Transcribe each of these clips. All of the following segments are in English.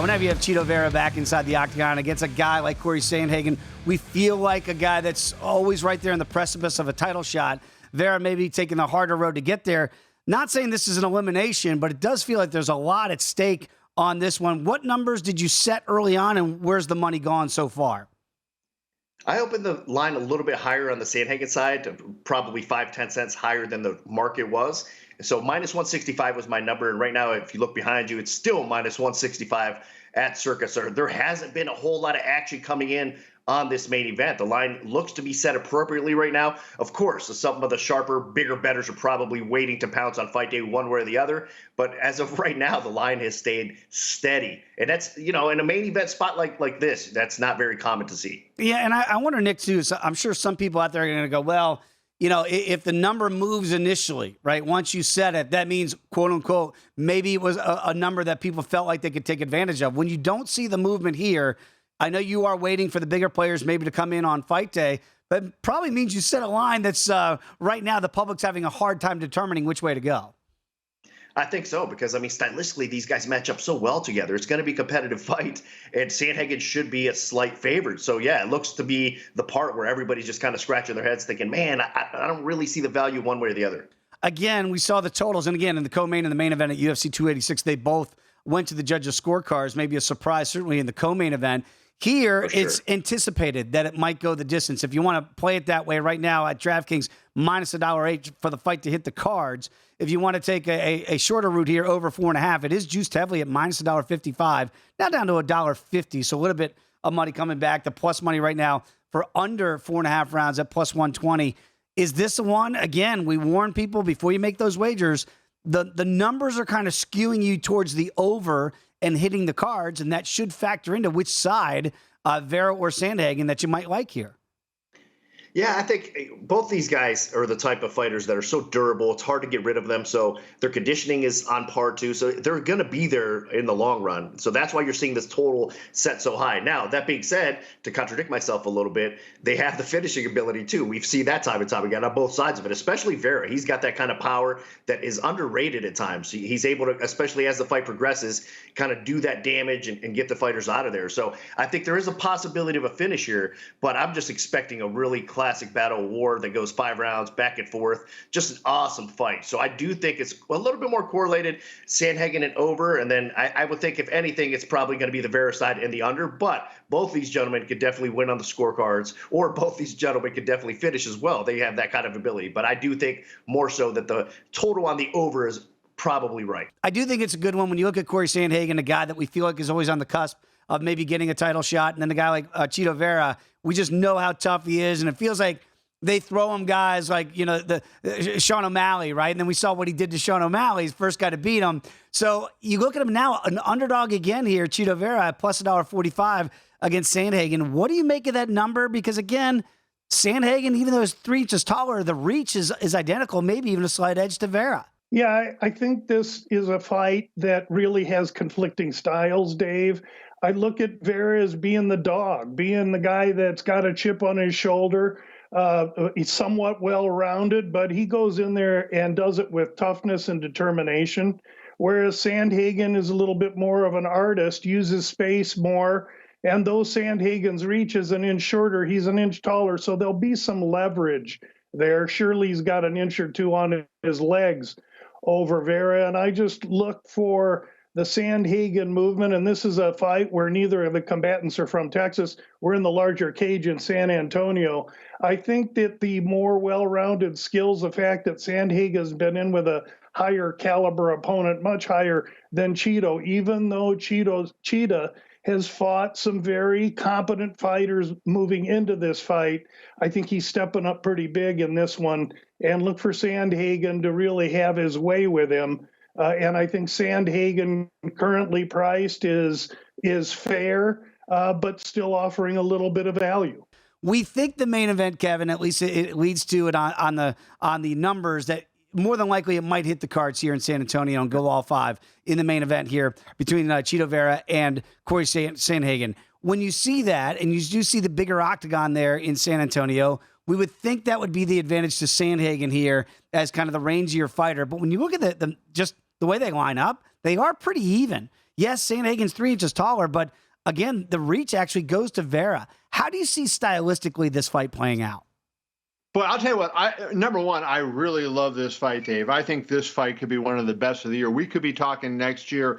Whenever you have Chito Vera back inside the octagon against a guy like Cory Sandhagen, we feel like a guy that's always right there on the precipice of a title shot. Vera may be taking the harder road to get there. Not saying this is an elimination, but it does feel like there's a lot at stake on this one. What numbers did you set early on, and where's the money gone so far? I opened the line a little bit higher on the Sandhagen side, probably 5-10 cents higher than the market was. So minus 165 was my number. And right now, if you look behind you, it's still minus 165 at Circus. There hasn't been a whole lot of action coming in on this main event. The line looks to be set appropriately right now. Of course, some of the sharper, bigger bettors are probably waiting to pounce on fight day one way or the other. But as of right now, the line has stayed steady. And that's, in a main event spot like this, that's not very common to see. Yeah, and I wonder, Nick, too, so I'm sure some people out there are going to go, well, if the number moves initially, right, once you set it, that means, quote unquote, maybe it was a number that people felt like they could take advantage of. When you don't see the movement here, I know you are waiting for the bigger players maybe to come in on fight day, but it probably means you set a line that's right now the public's having a hard time determining which way to go. I think so, because, stylistically, these guys match up so well together. It's going to be a competitive fight, and Sandhagen should be a slight favorite. So, yeah, it looks to be the part where everybody's just kind of scratching their heads thinking, man, I don't really see the value one way or the other. Again, we saw the totals. And, again, in the co-main and the main event at UFC 286, they both went to the judges' scorecards. Maybe a surprise, certainly in the co-main event. Here, it's anticipated that it might go the distance. If you want to play it that way right now at DraftKings, minus $1.08 for the fight to hit the cards. If you want to take a shorter route here, over 4.5, it is juiced heavily at minus $1.55, now down to $1.50. So a little bit of money coming back. The plus money right now for under 4.5 rounds at plus 120. Is this the one? Again, we warn people before you make those wagers, the numbers are kind of skewing you towards the over and hitting the cards, and that should factor into which side, Vera or Sandhagen, that you might like here. Yeah, I think both these guys are the type of fighters that are so durable. It's hard to get rid of them. So their conditioning is on par too. So they're going to be there in the long run. So that's why you're seeing this total set so high. Now, that being said, to contradict myself a little bit, they have the finishing ability too. We've seen that time and time again on both sides of it, especially Vera. He's got that kind of power that is underrated at times. He's able to, especially as the fight progresses, kind of do that damage and get the fighters out of there. So I think there is a possibility of a finish here, but I'm just expecting a really classic battle of war that goes 5 rounds back and forth. Just an awesome fight. So I do think it's a little bit more correlated, Sandhagen and over. And then I would think, if anything, it's probably going to be the Vera side and the under. But both these gentlemen could definitely win on the scorecards, or both these gentlemen could definitely finish as well. They have that kind of ability. But I do think more so that the total on the over is probably right. I do think it's a good one when you look at Cory Sandhagen, a guy that we feel like is always on the cusp of maybe getting a title shot. And then a guy like Chito Vera, we just know how tough he is. And it feels like they throw him guys like, the Sean O'Malley, right? And then we saw what he did to Sean O'Malley, his first guy to beat him. So you look at him now, an underdog again here, Chito Vera at plus $1.45 against Sandhagen. What do you make of that number? Because again, Sandhagen, even though he's 3 inches taller, the reach is identical, maybe even a slight edge to Vera. Yeah, I think this is a fight that really has conflicting styles, Dave. I look at Vera as being the dog, being the guy that's got a chip on his shoulder. He's somewhat well-rounded, but he goes in there and does it with toughness and determination, whereas Sandhagen is a little bit more of an artist, uses space more, and though Sandhagen's reach is an inch shorter, he's an inch taller, so there'll be some leverage there. Surely he's got an inch or two on his legs over Vera, and I just look for the Sandhagen movement, and this is a fight where neither of the combatants are from Texas. We're in the larger cage in San Antonio. I think that the more well-rounded skills, the fact that Sandhagen's been in with a higher caliber opponent, much higher than Chito, even though Cheetah has fought some very competent fighters moving into this fight. I think he's stepping up pretty big in this one, and look for Sandhagen to really have his way with him. And I think Sandhagen currently priced is fair, but still offering a little bit of value. We think the main event, Kevin, at least it leads to it on the numbers, that more than likely it might hit the cards here in San Antonio and go all 5 in the main event here between Chito Vera and Cory Sandhagen. When you see that, and you do see the bigger octagon there in San Antonio, we would think that would be the advantage to Sandhagen here as kind of the rangier fighter. But when you look at just the way they line up, they are pretty even. Yes, Sandhagen's 3 inches taller, but again, the reach actually goes to Vera. How do you see stylistically this fight playing out? But I'll tell you what, number one, I really love this fight, Dave. I think this fight could be one of the best of the year. We could be talking next year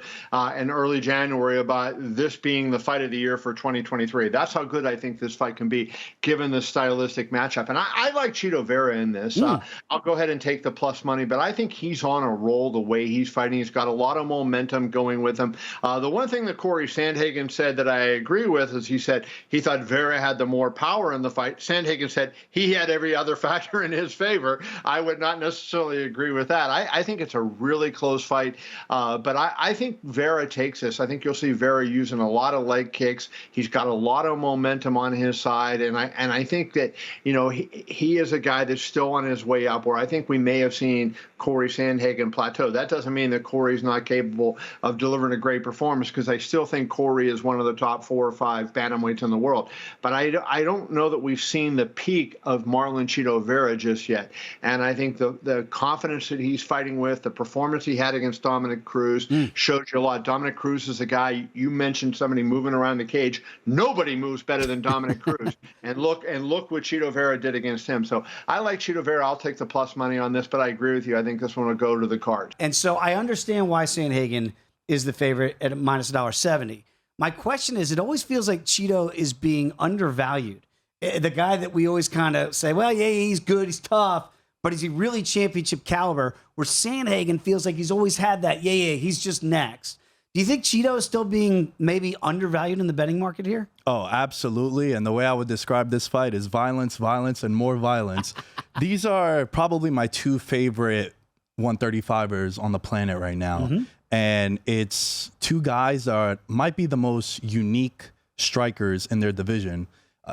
in early January about this being the fight of the year for 2023. That's how good I think this fight can be, given the stylistic matchup. And I like Chito Vera in this. I'll go ahead and take the plus money, but I think he's on a roll the way he's fighting. He's got a lot of momentum going with him. The one thing that Cory Sandhagen said that I agree with is he said he thought Vera had the more power in the fight. Sandhagen said he had every other factor in his favor. I would not necessarily agree with that. I think it's a really close fight, but I think Vera takes this. I think you'll see Vera using a lot of leg kicks. He's got a lot of momentum on his side, and I think that he is a guy that's still on his way up. Where I think we may have seen Cory Sandhagen plateau. That doesn't mean that Cory's not capable of delivering a great performance, because I still think Cory is one of the top 4 or 5 bantamweights in the world. But I don't know that we've seen the peak of Marlon Chito Vera just yet. And I think the confidence that he's fighting with, the performance he had against Dominic Cruz shows you a lot. Dominic Cruz is a guy, you mentioned somebody moving around the cage. Nobody moves better than Dominic Cruz. And look what Chito Vera did against him. So I like Chito Vera. I'll take the plus money on this, but I agree with you. I think this one will go to the card. And so I understand why Sandhagen is the favorite at minus $1.70. My question is, it always feels like Chito is being undervalued. The guy that we always kind of say, well, yeah, he's good, he's tough, but is he really championship caliber? Where Sandhagen feels like he's always had that, he's just next. Do you think Chito is still being maybe undervalued in the betting market here? Oh, absolutely. And the way I would describe this fight is violence, violence, and more violence. These are probably my 2 favorite 135ers on the planet right now. And it's 2 guys that might be the most unique strikers in their division.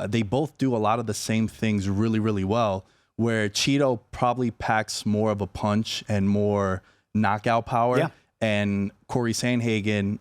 They both do a lot of the same things really, really well, where Chito probably packs more of a punch and more knockout power. Yeah. And Cory Sandhagen,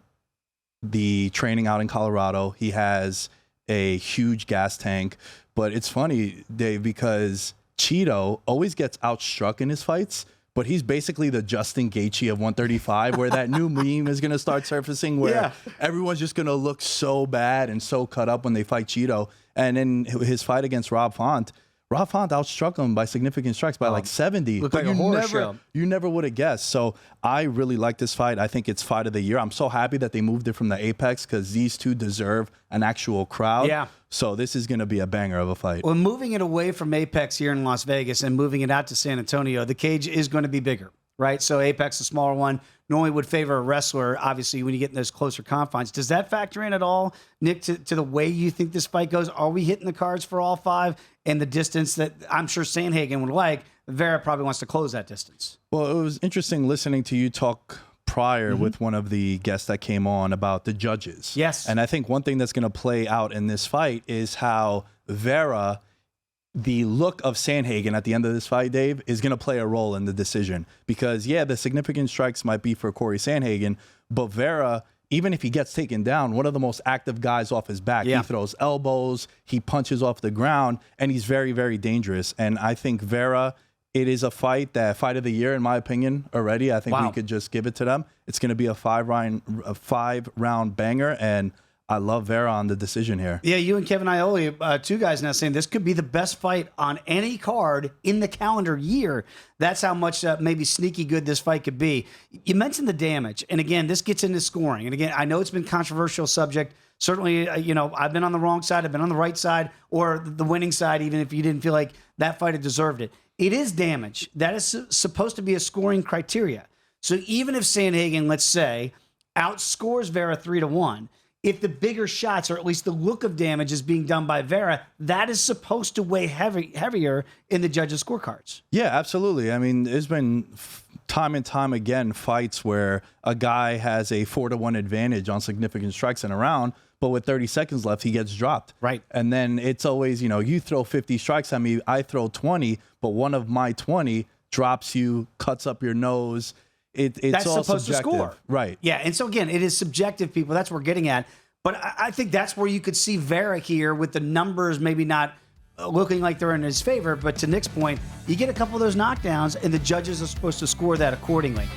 the training out in Colorado, he has a huge gas tank. But it's funny, Dave, because Chito always gets outstruck in his fights, but he's basically the Justin Gaethje of 135, where that new meme is going to start surfacing, where everyone's just going to look so bad and so cut up when they fight Chito. And in his fight against Rob Font outstruck him by significant strikes by like 70. Looked but like a horror show. You never would have guessed. So I really like this fight. I think it's fight of the year. I'm so happy that they moved it from the Apex, because these 2 deserve an actual crowd. Yeah. So this is going to be a banger of a fight. Well, moving it away from Apex here in Las Vegas and moving it out to San Antonio, the cage is going to be bigger, right? So Apex, a smaller one, normally would favor a wrestler, obviously, when you get in those closer confines. Does that factor in at all, Nick, to the way you think this fight goes? Are we hitting the cards for all 5 and the distance that I'm sure Sandhagen would like? Vera probably wants to close that distance. Well, it was interesting listening to you talk prior with one of the guests that came on about the judges. Yes. And I think one thing that's going to play out in this fight is how Vera, the look of Sandhagen at the end of this fight, Dave, is going to play a role in the decision. Because, yeah, the significant strikes might be for Cory Sandhagen, but Vera, even if he gets taken down, one of the most active guys off his back. Yeah. He throws elbows, he punches off the ground, and he's very, very dangerous. And I think Vera, it is a fight of the year, in my opinion, already. I think we could just give it to them. It's going to be a 5-round banger, and I love Vera on the decision here. Yeah, you and Kevin Ioli, 2 guys now saying this could be the best fight on any card in the calendar year. That's how much maybe sneaky good this fight could be. You mentioned the damage, and again, this gets into scoring. And again, I know it's been a controversial subject. Certainly, I've been on the wrong side, I've been on the right side, or the winning side, even if you didn't feel like that fight had deserved it. It is damage. That is supposed to be a scoring criteria. So even if Sandhagen, let's say, outscores Vera 3-1, if the bigger shots, or at least the look of damage, is being done by Vera, that is supposed to weigh heavier in the judges' scorecards. Yeah, absolutely. I mean, there's been time and time again fights where a guy has a 4-1 advantage on significant strikes in a round, but with 30 seconds left, he gets dropped. Right. And then it's always, you throw 50 strikes at me, I throw 20, but one of my 20 drops you, cuts up your nose. It's that's all supposed subjective. to score. Right. Yeah, and so again, it is subjective, people. That's what we're getting at. But I think that's where you could see Vera here with the numbers maybe not looking like they're in his favor. But to Nick's point, you get a couple of those knockdowns, and the judges are supposed to score that accordingly.